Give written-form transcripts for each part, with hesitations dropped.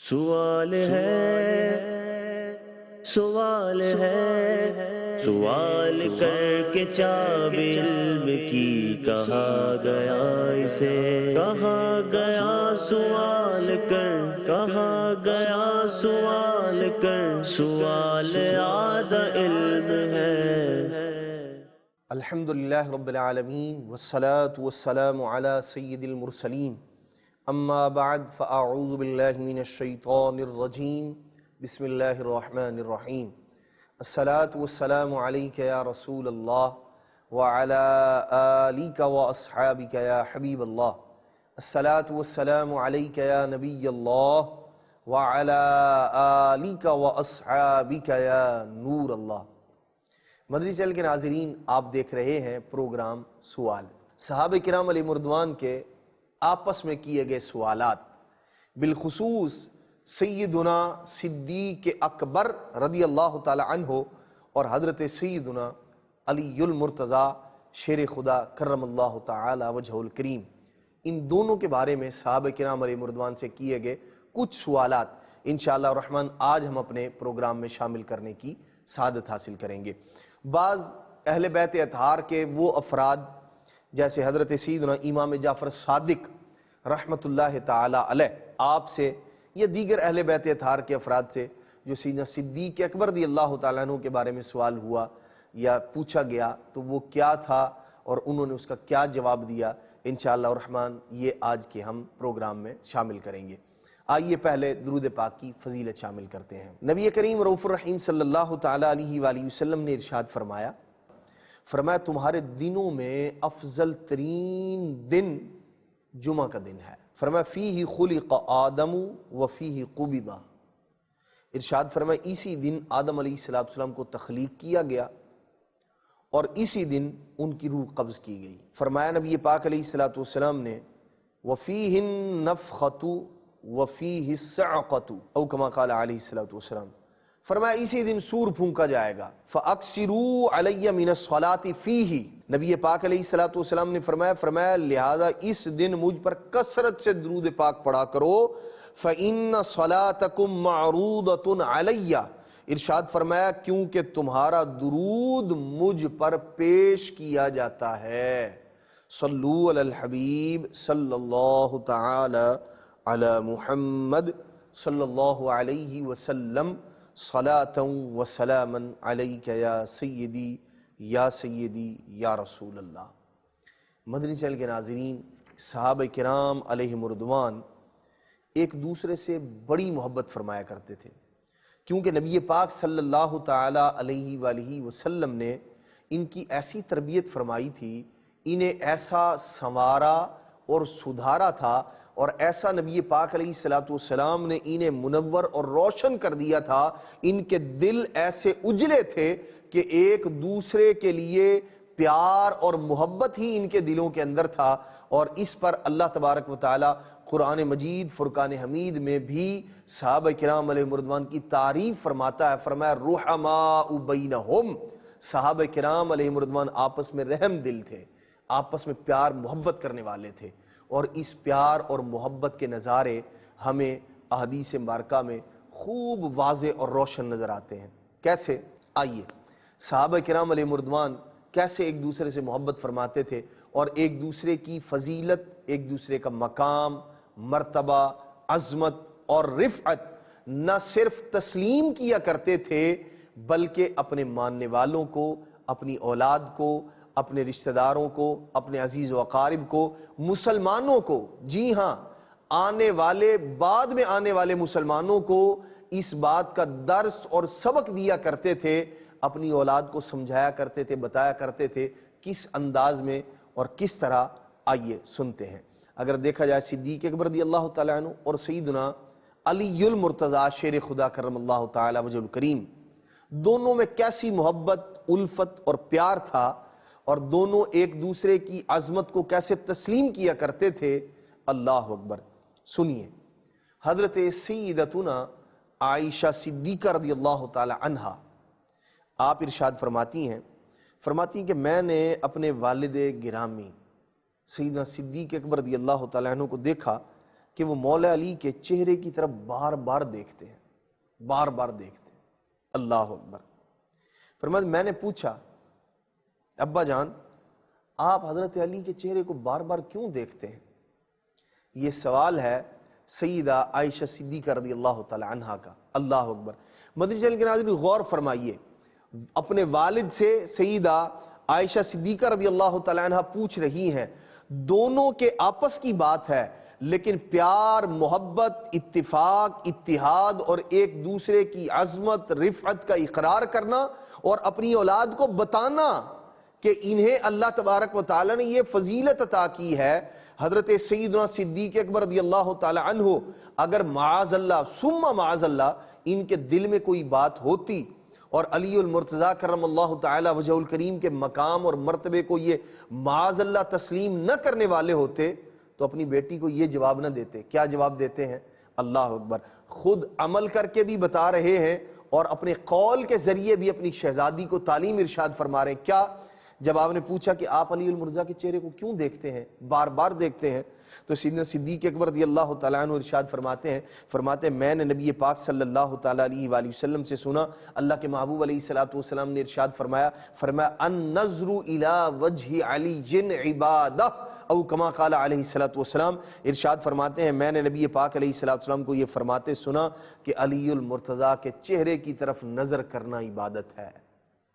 سوال ہے، سوال ہے، سوال کر کے چاب علم کی کہا گیا اسے، کہا گیا سوال کر، کہا گیا سوال کر، سوال آدھا علم ہے۔ الحمدللہ رب العالمین والصلاة والسلام علی سید المرسلین، اما بعد فاعوذ باللہ من الشیطان الرجیم، بسم اللہ الرحمن الرحیم۔ الصلاة والسلام علیک یا رسول اللہ وعلی آلیک واصحابک یا حبیب اللہ۔ الصلاة والسلام علیک یا نبی اللہ وعلی آلیک واصحابک یا نور اللہ۔ مدنی چینل کے ناظرین، آپ دیکھ رہے ہیں پروگرام سوال۔ صحابہ کرام علیہ مردوان کے آپس میں کیے گئے سوالات، بالخصوص سیدنا صدیق اکبر رضی اللہ تعالی عنہ اور حضرت سیدنا علی المرتضیٰ شیر خدا کرم اللہ تعالی وجہہ الکریم، ان دونوں کے بارے میں صحابہ کرام علیہ مردوان سے کیے گئے کچھ سوالات انشاءاللہ الرحمن آج ہم اپنے پروگرام میں شامل کرنے کی سعادت حاصل کریں گے۔ بعض اہل بیت اطہار کے وہ افراد جیسے حضرت سیدنا امام جعفر صادق رحمۃ اللہ تعالی علیہ آپ سے یا دیگر اہل بیت اطہار کے افراد سے جو سیدنا صدیق اکبر رضی اللہ تعالیٰ عنہ کے بارے میں سوال ہوا یا پوچھا گیا تو وہ کیا تھا اور انہوں نے اس کا کیا جواب دیا، انشاءاللہ الرحمن یہ آج کے ہم پروگرام میں شامل کریں گے۔ آئیے پہلے درود پاک کی فضیلت شامل کرتے ہیں۔ نبی کریم رؤوف الرحیم صلی اللہ تعالیٰ علیہ وآلہ وسلم نے ارشاد فرمایا تمہارے دنوں میں افضل ترین دن جمعہ کا دن ہے۔ فرمایا فیہ خلق آدم وفیہ قبض، ارشاد فرمایا اسی دن آدم علیہ السلام کو تخلیق کیا گیا اور اسی دن ان کی روح قبض کی گئی۔ فرمایا نبی پاک علیہ السلام نے وفیہ النفخۃ وفیہ الصعقۃ، او کما قال علیہ السلام، فرمایا اسی دن سور پھونکا جائے گا۔ فَأَكْسِرُوا عَلَيَّ مِنَ الصَّلَاةِ فِيهِ، نبی پاک علیہ السلام نے فرمایا لہذا اس دن مجھ پر کثرت سے درود پاک پڑھا کرو، فَإِنَّ صَلَاتَكُمْ مَعْرُودَةٌ عَلَيَّ، ارشاد فرمایا کیونکہ تمہارا درود مجھ پر پیش کیا جاتا ہے۔ صلو علی الحبیب صلی اللہ تعالی علی محمد صلی اللہ علیہ وسلم، صلاۃ و سلاما علیک یا سیدی یا رسول اللہ۔ مدنی چینل کے ناظرین، صحابہ کرام علیہ مردوان ایک دوسرے سے بڑی محبت فرمایا کرتے تھے، کیونکہ نبی پاک صلی اللہ تعالی علیہ وآلہ وسلم نے ان کی ایسی تربیت فرمائی تھی، انہیں ایسا سنوارا اور سدھارا تھا، اور ایسا نبی پاک علیہ السلام نے انہیں منور اور روشن کر دیا تھا، ان کے دل ایسے اجلے تھے کہ ایک دوسرے کے لیے پیار اور محبت ہی ان کے دلوں کے اندر تھا۔ اور اس پر اللہ تبارک و تعالی قرآن مجید فرقان حمید میں بھی صحابہ کرام علیہ مردوان کی تعریف فرماتا ہے، فرمایا رحماء بینہم، صحابہ کرام علیہ مردوان آپس میں رحم دل تھے، آپس میں پیار محبت کرنے والے تھے، اور اس پیار اور محبت کے نظارے ہمیں احادیث مبارکہ میں خوب واضح اور روشن نظر آتے ہیں۔ کیسے؟ آئیے صحابہ کرام علیہ مردوان کیسے ایک دوسرے سے محبت فرماتے تھے اور ایک دوسرے کی فضیلت، ایک دوسرے کا مقام، مرتبہ، عظمت اور رفعت نہ صرف تسلیم کیا کرتے تھے بلکہ اپنے ماننے والوں کو، اپنی اولاد کو، اپنے رشتہ داروں کو، اپنے عزیز و اقارب کو، مسلمانوں کو، جی ہاں بعد میں آنے والے مسلمانوں کو اس بات کا درس اور سبق دیا کرتے تھے، اپنی اولاد کو سمجھایا کرتے تھے، بتایا کرتے تھے کس انداز میں اور کس طرح۔ آئیے سنتے ہیں۔ اگر دیکھا جائے صدیق اکبر رضی اللہ تعالیٰ عنہ اور سیدنا علی المرتضیٰ شیر خدا کرم اللہ تعالی وجہ الکریم، دونوں میں کیسی محبت، الفت اور پیار تھا، اور دونوں ایک دوسرے کی عظمت کو کیسے تسلیم کیا کرتے تھے۔ اللہ اکبر۔ سنیے، حضرت سیدتنا عائشہ صدیقہ رضی اللہ تعالی عنہا آپ ارشاد فرماتی ہیں کہ میں نے اپنے والد گرامی سیدنا صدیق اکبر رضی اللہ تعالیٰ عنہ کو دیکھا کہ وہ مولا علی کے چہرے کی طرف بار بار دیکھتے ہیں، بار بار دیکھتے ہیں۔ اللہ اکبر۔ فرمایا میں نے پوچھا ابا جان آپ حضرت علی کے چہرے کو بار بار کیوں دیکھتے ہیں؟ یہ سوال ہے سیدہ عائشہ صدیقہ رضی اللہ تعالی عنہا کا۔ اللہ اکبر۔ مدنی چینل کے ناظرین غور فرمائیے، اپنے والد سے سیدہ عائشہ صدیقہ رضی اللہ تعالی عنہا پوچھ رہی ہیں، دونوں کے آپس کی بات ہے، لیکن پیار، محبت، اتفاق، اتحاد اور ایک دوسرے کی عظمت، رفعت کا اقرار کرنا اور اپنی اولاد کو بتانا کہ انہیں اللہ تبارک و تعالی نے یہ فضیلت عطا کی ہے۔ حضرت سیدنا صدیق اکبر رضی اللہ تعالی عنہ اگر معاذ اللہ ثم معاذ اللہ ان کے دل میں کوئی بات ہوتی اور علی المرتضیٰ کرم اللہ تعالی وجہ الکریم کے مقام اور مرتبے کو یہ معاذ اللہ تسلیم نہ کرنے والے ہوتے تو اپنی بیٹی کو یہ جواب نہ دیتے۔ کیا جواب دیتے ہیں؟ اللہ اکبر۔ خود عمل کر کے بھی بتا رہے ہیں اور اپنے قول کے ذریعے بھی اپنی شہزادی کو تعلیم ارشاد فرما رہے ہیں۔ کیا؟ جب آپ نے پوچھا کہ آپ علی المرتضیٰ کے چہرے کو کیوں دیکھتے ہیں، بار بار دیکھتے ہیں، تو سیدنا صدیق اکبر رضی اللہ تعالیٰ عنہ ارشاد فرماتے ہیں میں نے نبی پاک صلی اللہ تعالیٰ علیہ وآلہ وسلم سے سنا، اللہ کے محبوب علیہ السلام نے ارشاد فرمایا النظر الی وجہ علی عبادہ، او کما قال علیہ السلام، ارشاد فرماتے ہیں میں نے نبی پاک علیہ السلام کو یہ فرماتے سنا کہ علی المرتضیٰ کے چہرے کی طرف نظر کرنا عبادت ہے۔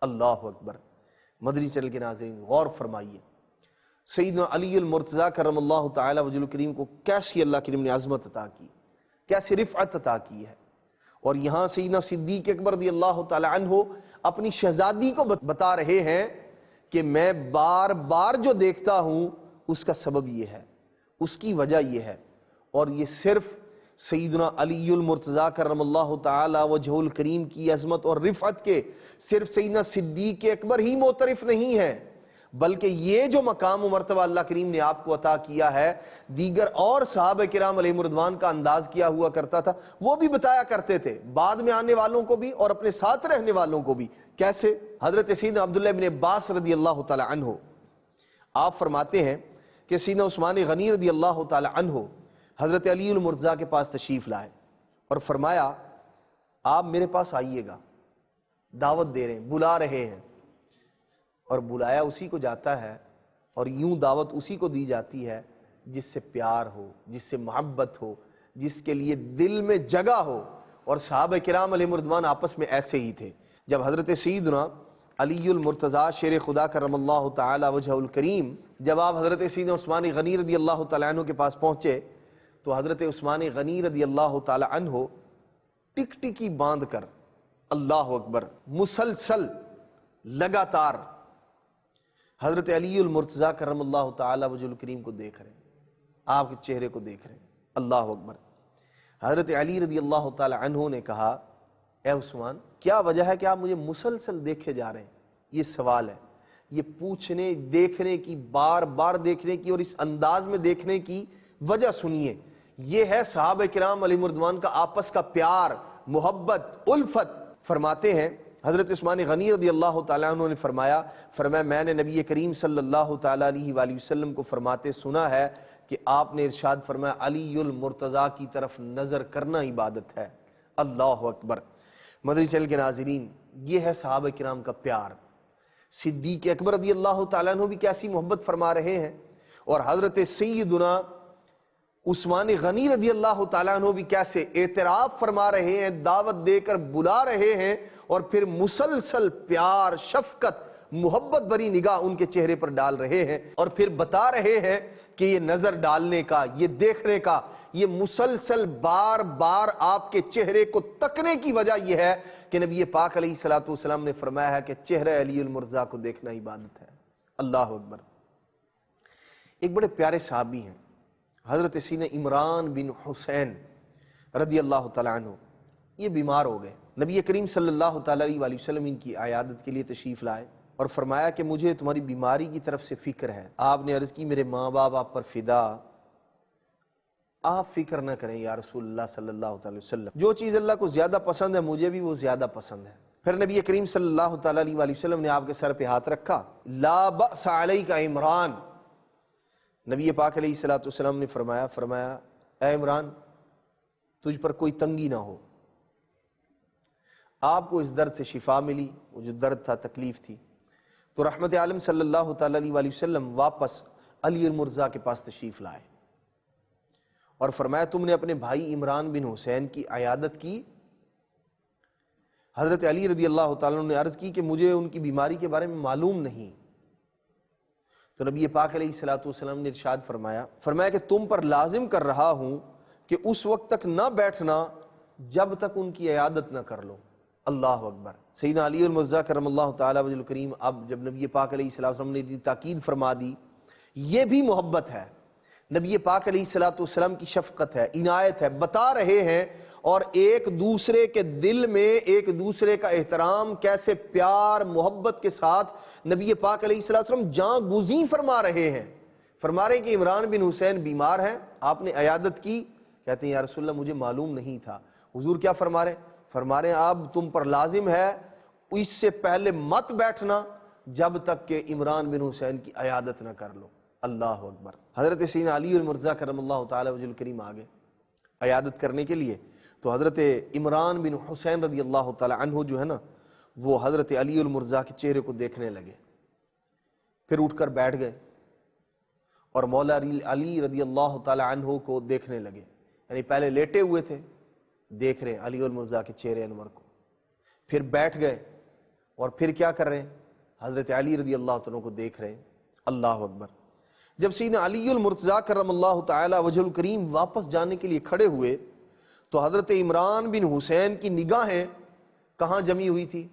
اللہ اکبر۔ مدنی چینل کے ناظرین غور فرمائیے، سیدنا علی المرتضیٰ کرم اللہ تعالی وجہ الکریم کو کیسی اللہ کریم نے عظمت عطا کی، کیسی رفعت عطا کی ہے، اور یہاں سیدنا صدیق اکبر رضی اللہ تعالی عنہ اپنی شہزادی کو بتا رہے ہیں کہ میں بار بار جو دیکھتا ہوں اس کا سبب یہ ہے، اس کی وجہ یہ ہے، اور یہ صرف سیدنا علی المرتضیٰ کرم اللہ تعالی وجہ الکریم کی عظمت اور رفعت کے صرف سیدنا صدیق اکبر ہی معترف نہیں ہے، بلکہ یہ جو مقام و مرتبہ اللہ کریم نے آپ کو عطا کیا ہے، دیگر اور صحابہ کرام علیہم رضوان کا انداز کیا ہوا کرتا تھا، وہ بھی بتایا کرتے تھے، بعد میں آنے والوں کو بھی اور اپنے ساتھ رہنے والوں کو بھی۔ کیسے؟ حضرت سیدنا عبداللہ بن عباس رضی اللہ تعالی عنہ آپ فرماتے ہیں کہ سیدنا عثمان غنی رضی اللہ تعالی عنہ حضرت علی المرتضیٰ کے پاس تشریف لائے اور فرمایا آپ میرے پاس آئیے گا، دعوت دے رہے ہیں، بلا رہے ہیں، اور بلایا اسی کو جاتا ہے اور یوں دعوت اسی کو دی جاتی ہے جس سے پیار ہو، جس سے محبت ہو، جس کے لیے دل میں جگہ ہو، اور صحابہ کرام علیہم رضوان آپس میں ایسے ہی تھے۔ جب حضرت سیدنا علی المرتضیٰ شیر خدا کرم اللہ تعالی وجہ الکریم جب آپ حضرت سیدنا عثمان غنی رضی اللہ تعالیٰ عنہ کے پاس پہنچے تو حضرت عثمان غنی رضی اللہ تعالی عنہ ٹک ٹکی باندھ کر، اللہ اکبر، مسلسل لگاتار حضرت علی المرتضیٰ کرم اللہ تعالی وجہ الکریم کو دیکھ رہے ہیں، آپ کے چہرے کو دیکھ رہے ہیں۔ اللہ اکبر۔ حضرت علی رضی اللہ تعالی عنہ نے کہا اے عثمان کیا وجہ ہے کہ آپ مجھے مسلسل دیکھے جا رہے ہیں؟ یہ سوال ہے، یہ پوچھنے، دیکھنے کی، بار بار دیکھنے کی اور اس انداز میں دیکھنے کی وجہ سنیے۔ یہ ہے صحابہ کرام علیہم رضوان کا آپس کا پیار، محبت، الفت۔ فرماتے ہیں حضرت عثمان غنی رضی اللہ تعالیٰ عنہ نے فرمایا میں نے نبی کریم صلی اللہ تعالیٰ علیہ وآلہ وسلم کو فرماتے سنا ہے کہ آپ نے ارشاد فرمایا علی المرتضیٰ کی طرف نظر کرنا عبادت ہے۔ اللہ اکبر۔ مدنی چینل کے ناظرین یہ ہے صحابہ کرام کا پیار۔ صدیق اکبر رضی اللہ تعالیٰ عنہ بھی کیسی محبت فرما رہے ہیں، اور حضرت سیدنا عثمان غنی رضی اللہ تعالیٰ عنہ بھی کیسے اعتراف فرما رہے ہیں، دعوت دے کر بلا رہے ہیں، اور پھر مسلسل پیار، شفقت، محبت بری نگاہ ان کے چہرے پر ڈال رہے ہیں، اور پھر بتا رہے ہیں کہ یہ نظر ڈالنے کا، یہ دیکھنے کا، یہ مسلسل بار بار آپ کے چہرے کو تکنے کی وجہ یہ ہے کہ نبی پاک علیہ السلام نے فرمایا ہے کہ چہرہ علی المرتضیٰ کو دیکھنا عبادت ہے۔ اللہ اکبر۔ ایک بڑے پیارے صحابی ہیں حضرت سیدنا عمران بن حسین رضی اللہ تعالیٰ عنہ، یہ بیمار ہو گئے، نبی کریم صلی اللہ تعالیٰ علیہ وسلم ان کی عیادت کے لیے تشریف لائے اور فرمایا کہ مجھے تمہاری بیماری کی طرف سے فکر ہے۔ آپ نے عرض کی میرے ماں باپ آپ پر فدا، آپ فکر نہ کریں یا رسول اللہ صلی اللہ تعالیٰ وسلم، جو چیز اللہ کو زیادہ پسند ہے مجھے بھی وہ زیادہ پسند ہے۔ پھر نبی کریم صلی اللہ تعالیٰ علیہ وسلم نے آپ کے سر پہ ہاتھ رکھا، لا بأس علیک عمران، نبی پاک علیہ السلام نے فرمایا اے عمران تجھ پر کوئی تنگی نہ ہو، آپ کو اس درد سے شفا ملی، وہ جو درد تھا، تکلیف تھی۔ تو رحمت عالم صلی اللہ تعالیٰ علیہ وآلہ وسلم واپس علی المرضع کے پاس تشریف لائے اور فرمایا تم نے اپنے بھائی عمران بن حسین کی عیادت کی؟ حضرت علی رضی اللہ تعالیٰ نے عرض کی کہ مجھے ان کی بیماری کے بارے میں معلوم نہیں۔ تو نبی پاک علیہ الصلوۃ والسلام نے ارشاد فرمایا کہ تم پر لازم کر رہا ہوں کہ اس وقت تک نہ بیٹھنا جب تک ان کی عیادت نہ کر لو۔ اللہ اکبر۔ سیدنا علی المرضع کرم اللہ تعالیٰ وجہ الکریم اب جب نبی پاک علیہ السلام نے تاکید فرما دی، یہ بھی محبت ہے، نبی پاک علیہ السلام کی شفقت ہے، عنایت ہے، بتا رہے ہیں، اور ایک دوسرے کے دل میں ایک دوسرے کا احترام کیسے پیار محبت کے ساتھ نبی پاک علیہ السلام جاں گزیں فرما رہے ہیں کہ عمران بن حسین بیمار ہیں، آپ نے عیادت کی؟ کہتے ہیں یا رسول اللہ مجھے معلوم نہیں تھا۔ حضور کیا فرما رہے ہیں اب تم پر لازم ہے اس سے پہلے مت بیٹھنا جب تک کہ عمران بن حسین کی عیادت نہ کر لو۔ اللہ اکبر۔ حضرت سیدنا علی المرضع کرم اللہ تعالی وجہ الکریم آگے عیادت کرنے کے لیے، تو حضرت عمران بن حسین رضی اللہ تعالی عنہ جو ہے نا، وہ حضرت علی المرضع کے چہرے کو دیکھنے لگے، پھر اٹھ کر بیٹھ گئے اور مولا علی رضی اللہ تعالی عنہ کو دیکھنے لگے، یعنی پہلے لیٹے ہوئے تھے، دیکھ رہے ہیں علی المرضع کے چہرے انور کو، پھر بیٹھ گئے اور پھر کیا کر رہے ہیں؟ حضرت علی رضی اللہ تعالیٰ کو دیکھ رہے ہیں۔ اللہ اکبر۔ جب سیدنا علی المرتضیٰ کرم اللہ تعالی وجہ الکریم واپس جانے کے لیے کھڑے ہوئے تو حضرت عمران بن حسین کی نگاہیں کہاں جمی ہوئی تھی؟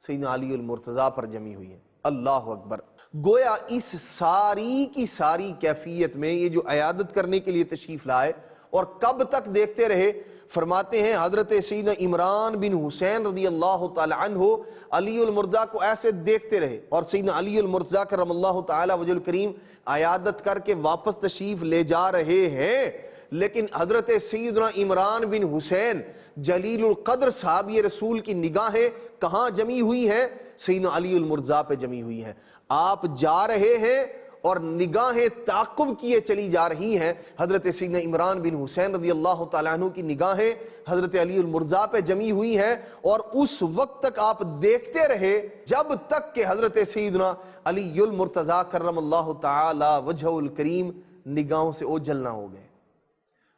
سیدنا علی المرتضیٰ پر جمی ہوئی ہیں۔ اللہ اکبر۔ گویا اس ساری کی ساری کیفیت میں یہ جو عیادت کرنے کے لیے تشریف لائے اور کب تک دیکھتے رہے؟ فرماتے ہیں حضرت سیدنا عمران بن حسین رضی اللہ تعالی عنہ علی المرتضیٰ کو ایسے دیکھتے رہے، اور سیدنا علی المرتضیٰ کرم اللہ تعالی وجہ الکریم عیادت کر کے واپس تشریف لے جا رہے ہیں، لیکن حضرت سیدنا عمران بن حسین جلیل القدر صحابی رسول کی نگاہیں کہاں جمی ہوئی ہیں؟ سیدنا علی المرتضیٰ پہ جمی ہوئی ہیں۔ آپ جا رہے ہیں اور نگاہیں تعاقب کیے چلی جا رہی ہیں، حضرت سیدنا عمران بن حسین رضی اللہ تعالیٰ عنہ کی نگاہیں حضرت علی المرتضیٰ پہ جمی ہوئی ہیں، اور اس وقت تک آپ دیکھتے رہے جب تک کہ حضرت سیدنا علی المرتضیٰ کرم اللہ تعالی وجہ الکریم نگاہوں سے اوجھل نہ ہو گئے۔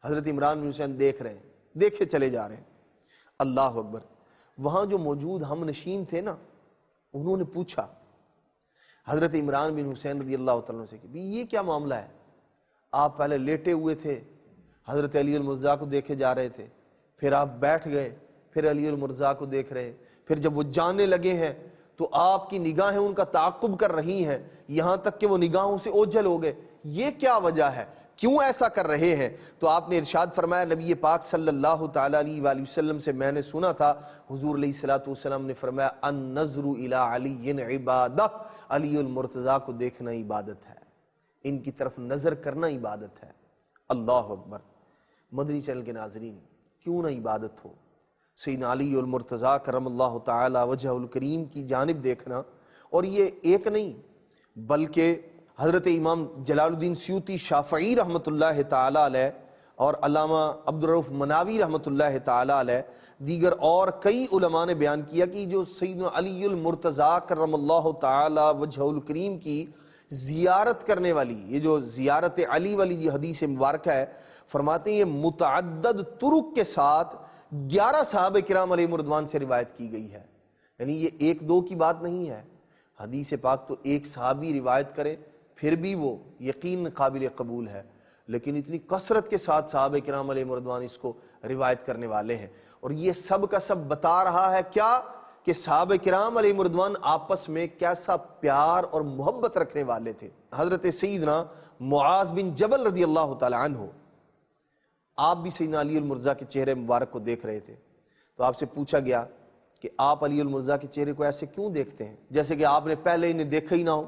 حضرت عمران بن حسین دیکھ رہے ہیں، دیکھے چلے جا رہے ہیں۔ اللہ اکبر۔ وہاں جو موجود ہم نشین تھے نا، انہوں نے پوچھا حضرت عمران بن حسین رضی اللہ تعالیٰ سے کہ یہ کیا معاملہ ہے؟ آپ پہلے لیٹے ہوئے تھے، حضرت علی المرتضیٰ کو دیکھے جا رہے تھے، پھر آپ بیٹھ گئے، پھر علی المرتضیٰ کو دیکھ رہے ہیں، پھر جب وہ جانے لگے ہیں تو آپ کی نگاہیں ان کا تعاقب کر رہی ہیں، یہاں تک کہ وہ نگاہوں سے اوجھل ہو گئے۔ یہ کیا وجہ ہے؟ کیوں ایسا کر رہے ہیں؟ تو آپ نے ارشاد فرمایا، نبی پاک صلی اللہ تعالی علیہ وآلہ وسلم سے میں نے سنا تھا، حضور علیہ الصلوۃ والسلام نے فرمایا النظر الی علی عبادہ، علی المرتضیٰ کو دیکھنا عبادت ہے، ان کی طرف نظر کرنا عبادت ہے۔ اللہ اکبر۔ مدنی چینل کے ناظرین، کیوں نہ عبادت ہو؟ سیدنا علی المرتضیٰ کرم اللہ تعالی وجہ الکریم کی جانب دیکھنا، اور یہ ایک نہیں بلکہ حضرت امام جلال الدین سیوطی شافعی رحمۃ اللہ تعالی علیہ اور علامہ عبدالرؤف مناوی رحمۃ اللہ تعالی علیہ دیگر اور کئی علماء نے بیان کیا کہ جو سیدنا علی المرتضیٰ کرم اللہ تعالی وجہ الکریم کی زیارت کرنے والی، یہ جو زیارت علی والی یہ حدیث مبارکہ ہے، فرماتے ہیں یہ متعدد طرق کے ساتھ 11 صحابہ کرام علیہم رضوان سے روایت کی گئی ہے، یعنی یہ ایک دو کی بات نہیں ہے۔ حدیث پاک تو ایک صحابی روایت کرے پھر بھی وہ یقین قابل قبول ہے، لیکن اتنی کثرت کے ساتھ صحابہ کرام علیہم رضوان اس کو روایت کرنے والے ہیں، اور یہ سب کا سب بتا رہا ہے کیا؟ کہ صحابہ کرام علیہم رضوان آپس میں کیسا پیار اور محبت رکھنے والے تھے۔ حضرت سیدنا معاذ بن جبل رضی اللہ تعالی عنہ، آپ بھی سیدنا علی المرتضیٰ کے چہرے مبارک کو دیکھ رہے تھے، تو آپ سے پوچھا گیا کہ آپ علی المرتضیٰ کے چہرے کو ایسے کیوں دیکھتے ہیں جیسے کہ آپ نے پہلے انہیں دیکھا ہی نہ ہو؟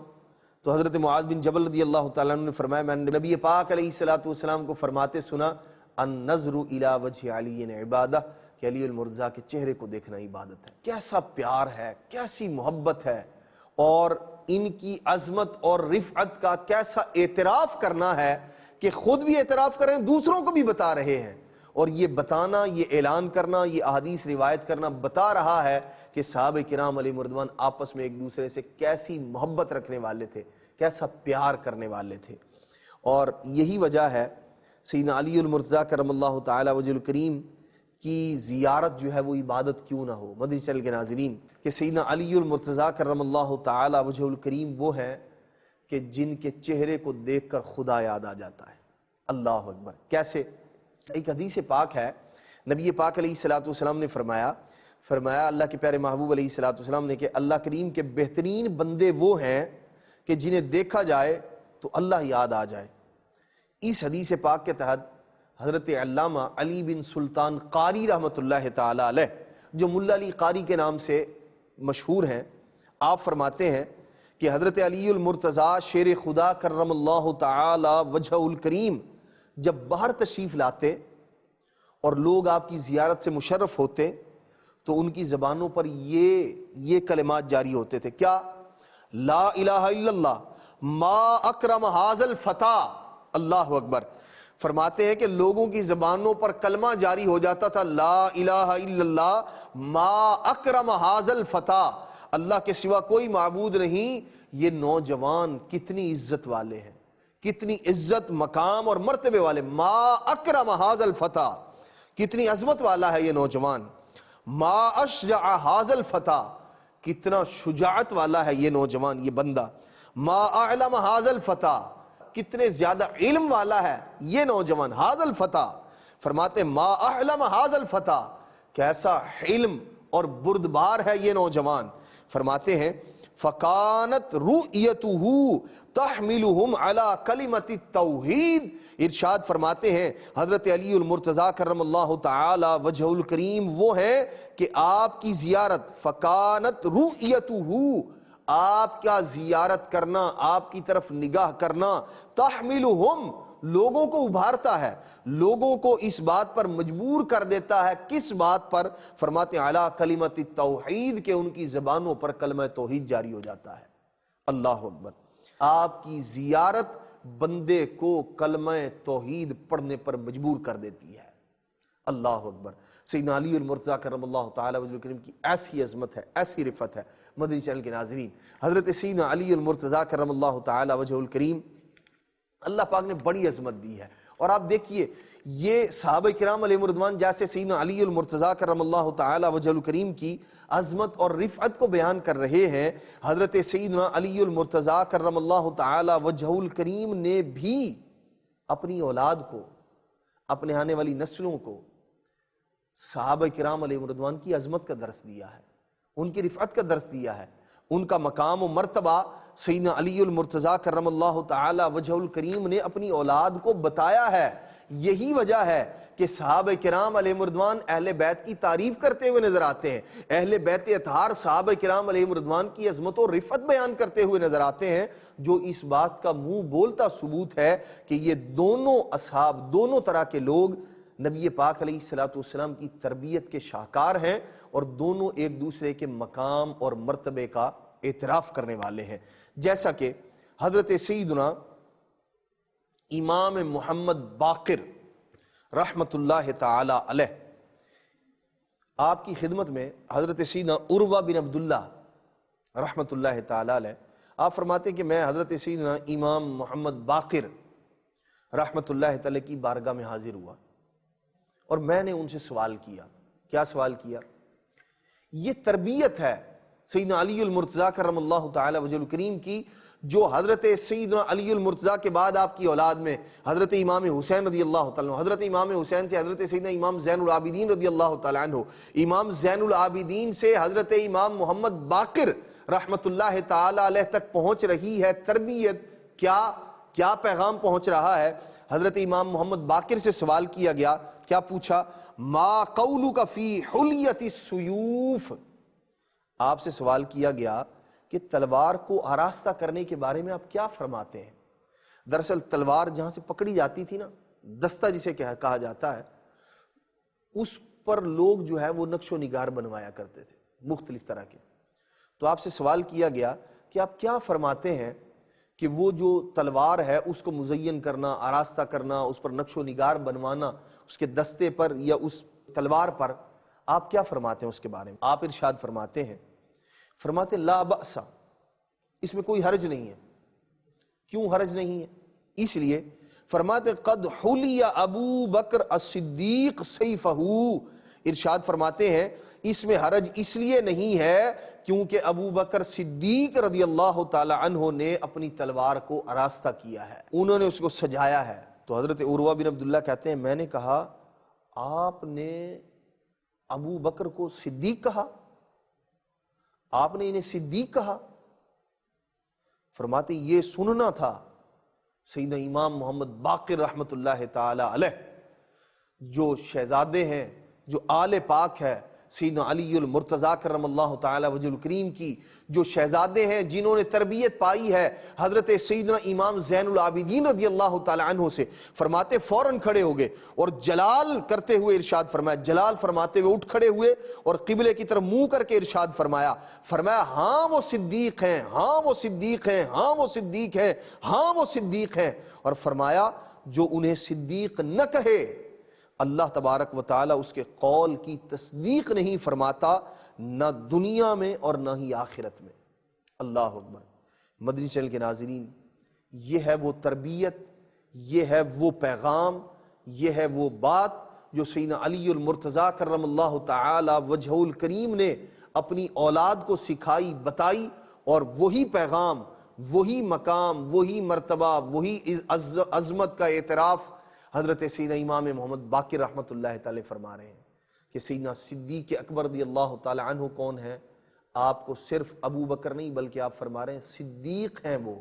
تو حضرت معاذ بن جبل رضی اللہ تعالیٰ عنہ نے فرمایا، میں نے نبی پاک علیہ الصلوۃ والسلام کو فرماتے سنا النظر الی وجہ علی عبادہ، کہ علی المرتضیٰ کے چہرے کو دیکھنا عبادت ہے۔ کیسا پیار ہے، کیسی محبت ہے، اور ان کی عظمت اور رفعت کا کیسا اعتراف کرنا ہے کہ کہ خود بھی اعتراف کر رہے ہیں، دوسروں کو بھی بتا رہے ہیں، اور یہ بتانا، یہ اعلان کرنا، یہ احادیث روایت کرنا بتا رہا ہے کہ صحابہ کرام علیہم رضوان آپس میں ایک دوسرے سے کیسی محبت رکھنے والے تھے، کیسا پیار کرنے والے تھے۔ اور یہی وجہ ہے سیدنا علی المرتضیٰ کرم اللہ تعالی وجہ الکریم کی زیارت جو ہے وہ عبادت کیوں نہ ہو۔ مدنی چینل کے ناظرین، کہ سیدنا علی المرتضیٰ کرم اللہ تعالی وجہ الکریم وہ ہیں کہ جن کے چہرے کو دیکھ کر خدا یاد آ جاتا ہے۔ اللہ اکبر! کیسے؟ ایک حدیث پاک ہے، نبی پاک علیہ الصلوۃ والسلام نے فرمایا اللہ کے پیارے محبوب علیہ الصلوۃ والسلام نے کہ اللہ کریم کے بہترین بندے وہ ہیں کہ جنہیں دیکھا جائے تو اللہ یاد آ جائے۔ اس حدیث پاک کے تحت حضرت علامہ علی بن سلطان قاری رحمۃ اللہ تعالی علیہ، جو ملا علی قاری کے نام سے مشہور ہیں، آپ فرماتے ہیں کہ حضرت علی المرتضیٰ شیر خدا کرم اللہ تعالی وجہ الکریم جب باہر تشریف لاتے اور لوگ آپ کی زیارت سے مشرف ہوتے تو ان کی زبانوں پر یہ کلمات جاری ہوتے تھے، کیا؟ لا الہ الا اللہ ما اکرم ھذا الفتى۔ اللہ اکبر! فرماتے ہیں کہ لوگوں کی زبانوں پر کلمہ جاری ہو جاتا تھا، لا الہ الا اللہ ما اکرم ھذا الفتى، اللہ کے سوا کوئی معبود نہیں، یہ نوجوان کتنی عزت والے ہیں، کتنی عزت، مقام اور مرتبے والے، ما اکرم ھذا الفتى، کتنی عظمت والا ہے یہ نوجوان، ما اشجع ھذا الفتى، کتنا شجاعت والا ہے یہ نوجوان، یہ بندہ، ما اعلم ھذا الفتى، کتنے زیادہ علم والا ہے یہ نوجوان، ھذا الفتى، فرماتے ہیں ما اعلم ھذا الفتى، کیسا علم اور بردبار ہے یہ نوجوان۔ فرماتے ہیں فَكَانَتْ رُؤْيَتُهُ تَحْمِلُهُمْ عَلَى كَلِمَةِ التَّوْحِيدِ، ارشاد فرماتے ہیں حضرت علی المرتضیٰ کرم اللہ تعالی وجہ الکریم وہ ہیں کہ آپ کی زیارت، فَكَانَتْ رُؤْيَتُهُ، آپ کا زیارت کرنا، آپ کی طرف نگاہ کرنا، تحملہم، لوگوں کو ابھارتا ہے، لوگوں کو اس بات پر مجبور کر دیتا ہے، کس بات پر؟ فرماتے ہیں علی کلمۃ التوحید، کہ ان کی زبانوں پر کلمہ توحید جاری ہو جاتا ہے۔ اللہ اکبر! آپ کی زیارت بندے کو کلمہ توحید پڑھنے پر مجبور کر دیتی ہے۔ اللہ اکبر! سیدنا علی المرتضیٰ کرم اللہ تعالی وجہ الکریم کی ایسی عظمت ہے، ایسی رفعت ہے۔ مدنی چینل کے ناظرین، حضرت سیدنا علی المرتضیٰ کرم اللہ تعالی وجہ الکریم اللہ پاک نے بڑی عظمت دی ہے۔ اور آپ دیکھیے یہ صحابہ کرام علیہم رضوان جیسے سیدنا علی المرتضیٰ کرم اللہ تعالی وجہ الکریم کی عظمت اور رفعت کو بیان کر رہے ہیں، حضرت سیدنا علی المرتضیٰ کرم اللہ تعالی وجہ الکریم نے بھی اپنی اولاد کو، اپنے آنے والی نسلوں کو صحابہ کرام علیہم رضوان کی عظمت کا درس دیا ہے، ان کی رفعت کا درس دیا ہے، ان کا مقام و مرتبہ سیدنا علی المرتضیٰ کرم اللہ تعالی وجہ الکریم نے اپنی اولاد کو بتایا ہے۔ یہی وجہ ہے کہ صحابہ کرام علیہم رضوان اہل بیت کی تعریف کرتے ہوئے نظر آتے ہیں، اہل بیت اطہار صحابہ کرام علیہم رضوان کی عظمت و رفعت بیان کرتے ہوئے نظر آتے ہیں، جو اس بات کا منہ بولتا ثبوت ہے کہ یہ دونوں اصحاب، دونوں طرح کے لوگ نبی پاک علیہ الصلوۃ والسلام کی تربیت کے شاہکار ہیں، اور دونوں ایک دوسرے کے مقام اور مرتبے کا اعتراف کرنے والے ہیں۔ جیسا کہ حضرت سیدنا امام محمد باقر رحمت اللہ تعالی علیہ، آپ کی خدمت میں حضرت سیدنا عروہ بن عبداللہ رحمت اللہ تعالی علیہ، آپ فرماتے ہیں کہ میں حضرت سیدنا امام محمد باقر رحمت اللہ تعالی کی بارگاہ میں حاضر ہوا، اور میں نے ان سے سوال کیا۔ کیا سوال کیا؟ یہ تربیت ہے سیدنا علی المرتضیٰ کرم اللہ تعالی وجہ الکریم کی، جو حضرت سیدنا علی المرتضیٰ کے بعد آپ کی اولاد میں حضرت امام حسین رضی اللہ تعالیٰ عنہ، حضرت امام حسین سے حضرت سیدنا امام زین العابدین رضی اللہ تعالیٰ عنہ، امام زین العابدین سے حضرت امام محمد باقر رحمت اللہ تعالی علیہ تک پہنچ رہی ہے تربیت۔ کیا پیغام پہنچ رہا ہے؟ حضرت امام محمد باقر سے سوال کیا گیا، کیا پوچھا؟ ما قولک فی حلیت السیوف، آپ سے سوال کیا گیا کہ تلوار کو آراستہ کرنے کے بارے میں آپ کیا فرماتے ہیں؟ دراصل تلوار جہاں سے پکڑی جاتی تھی نا، دستہ جسے کہا جاتا ہے، اس پر لوگ جو ہے وہ نقش و نگار بنوایا کرتے تھے مختلف طرح کے۔ تو آپ سے سوال کیا گیا کہ آپ کیا فرماتے ہیں کہ وہ جو تلوار ہے اس کو مزین کرنا، آراستہ کرنا، اس پر نقش و نگار بنوانا، اس کے دستے پر یا اس تلوار پر، آپ کیا فرماتے ہیں اس کے بارے میں؟ آپ ارشاد فرماتے ہیں، فرماتے لا بأس، اس میں کوئی حرج نہیں ہے۔ کیوں حرج نہیں ہے؟ اس لیے فرماتے قد حلی ابو بکر الصدیق سیفہ، ارشاد فرماتے ہیں اس میں حرج اس لیے نہیں ہے کیونکہ ابو بکر صدیق رضی اللہ تعالی عنہ نے اپنی تلوار کو آراستہ کیا ہے، انہوں نے اس کو سجایا ہے۔ تو حضرت عروہ بن عبداللہ کہتے ہیں میں نے کہا آپ نے ابو بکر کو صدیق کہا، آپ نے انہیں صدیق کہا؟ فرماتے یہ سننا تھا سیدنا امام محمد باقر رحمت اللہ تعالی علیہ، جو شہزادے ہیں، جو آل پاک ہے، سیدنا علی المرتضیٰ کرم اللہ تعالی وجہ الکریم کی جو شہزادے ہیں، جنہوں نے تربیت پائی ہے حضرت سیدنا امام زین العابدین رضی اللہ تعالی عنہ سے، فرماتے فوراً کھڑے ہو گئے اور جلال کرتے ہوئے ارشاد فرمایا، جلال فرماتے ہوئے اٹھ کھڑے ہوئے اور قبلے کی طرف منہ کر کے ارشاد فرمایا ہاں وہ صدیق ہیں، ہاں وہ صدیق ہیں، ہاں وہ صدیق ہیں، ہاں وہ صدیق ہیں، اور فرمایا جو انہیں صدیق نہ کہے اللہ تبارک و تعالی اس کے قول کی تصدیق نہیں فرماتا، نہ دنیا میں اور نہ ہی آخرت میں۔ اللہ اکبر۔ مدنی چینل کے ناظرین، یہ ہے وہ تربیت، یہ ہے وہ پیغام، یہ ہے وہ بات جو سیدنا علی المرتضیٰ کرم اللہ تعالی وجہ الکریم نے اپنی اولاد کو سکھائی بتائی، اور وہی پیغام، وہی مقام، وہی مرتبہ، وہی عظمت کا اعتراف حضرت سیدنا امام محمد باقر رحمت اللہ تعالی فرما رہے ہیں کہ سیدنا صدیق اکبر رضی اللہ تعالی عنہ کون ہے؟ آپ کو صرف ابو بکر نہیں بلکہ آپ فرما رہے ہیں صدیق ہیں وہ،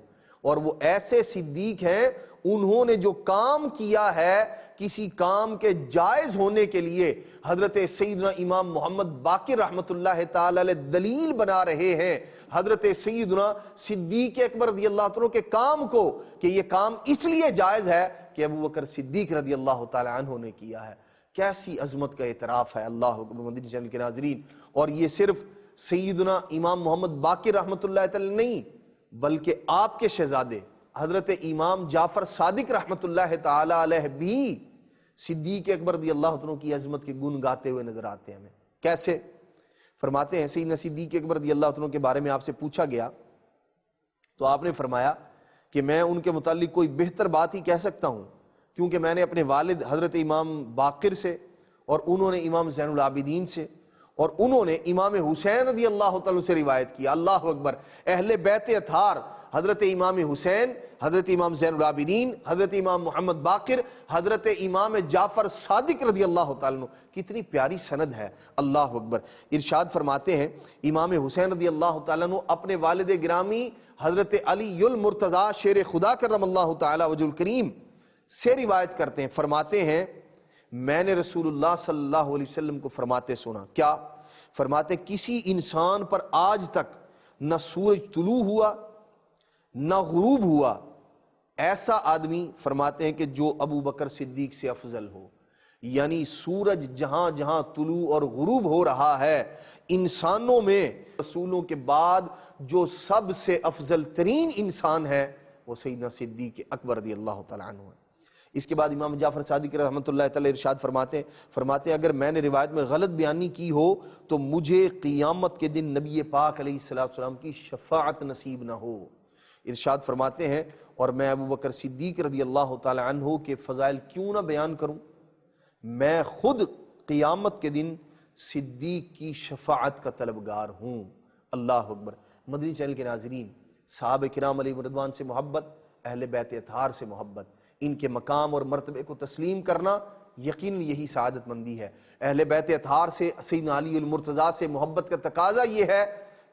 اور وہ ایسے صدیق ہیں انہوں نے جو کام کیا ہے کسی کام کے جائز ہونے کے لیے حضرت سیدنا امام محمد باقر رحمت اللہ تعالی علیہ دلیل بنا رہے ہیں حضرت سیدنا صدیق اکبر رضی اللہ عنہ کے کام کو، کہ یہ کام اس لیے جائز ہے کہ ابو بکر صدیق رضی اللہ تعالی عنہ نے کیا ہے۔ کیسی عظمت کا اعتراف ہے اللہ اکبر مدنی چینل کے ناظرین۔ اور یہ صرف سیدنا امام محمد باقر رحمت اللہ تعالی نہیں بلکہ آپ کے شہزادے حضرت امام جعفر صادق رحمت اللہ تعالی علیہ بھی صدیق اکبر رضی اللہ عنہ کی عظمت کے گن گاتے ہوئے نظر آتے ہیں ہمیں۔ کیسے؟ فرماتے ہیں سیدنا صدیق اکبر رضی اللہ عنہ کے بارے میں آپ سے پوچھا گیا تو آپ نے فرمایا کہ میں ان کے متعلق کوئی بہتر بات ہی کہہ سکتا ہوں کیونکہ میں نے اپنے والد حضرت امام باقر سے، اور انہوں نے امام زین العابدین سے، اور انہوں نے امام حسین رضی اللہ تعالیٰ سے روایت کیا۔ اللہ اکبر۔ اہل بیت اطہار حضرت امام حسین، حضرت امام زین العابدین، حضرت امام محمد باقر، حضرت امام جعفر صادق رضی اللہ تعالیٰ عنہ، کتنی پیاری سند ہے۔ اللہ اکبر۔ ارشاد فرماتے ہیں امام حسین رضی اللہ تعالیٰ عنہ اپنے والد گرامی حضرت علی المرتضیٰ شیر خدا کرم اللہ تعالی وجہ الکریم سے روایت کرتے ہیں، فرماتے ہیں میں نے رسول اللہ صلی اللہ علیہ وسلم کو فرماتے سنا۔ کیا؟ فرماتے کسی انسان پر آج تک نہ سورج طلوع ہوا نہ غروب ہوا ایسا آدمی، فرماتے ہیں کہ جو ابو بکر صدیق سے افضل ہو، یعنی سورج جہاں جہاں طلوع اور غروب ہو رہا ہے انسانوں میں رسولوں کے بعد جو سب سے افضل ترین انسان ہے وہ سیدنا صدیق اکبر رضی اللہ تعالیٰ عنہ ہے۔ اس کے بعد امام جعفر صادق رحمۃ اللہ تعالی ارشاد فرماتے اگر میں نے روایت میں غلط بیانی کی ہو تو مجھے قیامت کے دن نبی پاک علیہ السلام کی شفاعت نصیب نہ ہو۔ ارشاد فرماتے ہیں اور میں ابو بکر صدیق رضی اللہ تعالی عنہ کے فضائل کیوں نہ بیان کروں، میں خود قیامت کے دن صدیق کی شفاعت کا طلبگار ہوں۔ اللہ اکبر۔ مدنی چینل کے ناظرین، صحابہ کرام علیہ رضوان سے محبت، اہل بیت اطہار سے محبت، ان کے مقام اور مرتبے کو تسلیم کرنا یقین یہی سعادت مندی ہے۔ اہل بیت اطہار سے سیدنا علی المرتضیٰ سے محبت کا تقاضا یہ ہے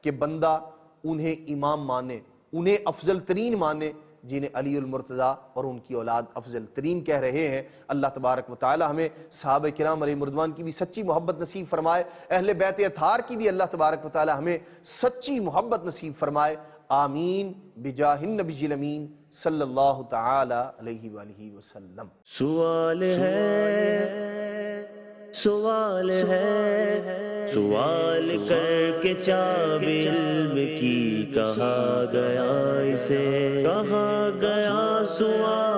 کہ بندہ انہیں امام مانے، انہیں افضل ترین مانے، جنہیں علی المرتضیٰ اور ان کی اولاد افضل ترین کہہ رہے ہیں۔ اللہ تبارک و تعالی ہمیں صحابہ کرام علیہ رضوان کی بھی سچی محبت نصیب فرمائے، اہل بیت اطہار کی بھی اللہ تبارک و تعالی ہمیں سچی محبت نصیب فرمائے۔ آمین بجاہ النبی الامین صلی اللہ تعالی علیہ وآلہ وسلم۔ سوال ہے، سوال کر کے چابِ علم کی کہا گیا اسے، کہا گیا سوال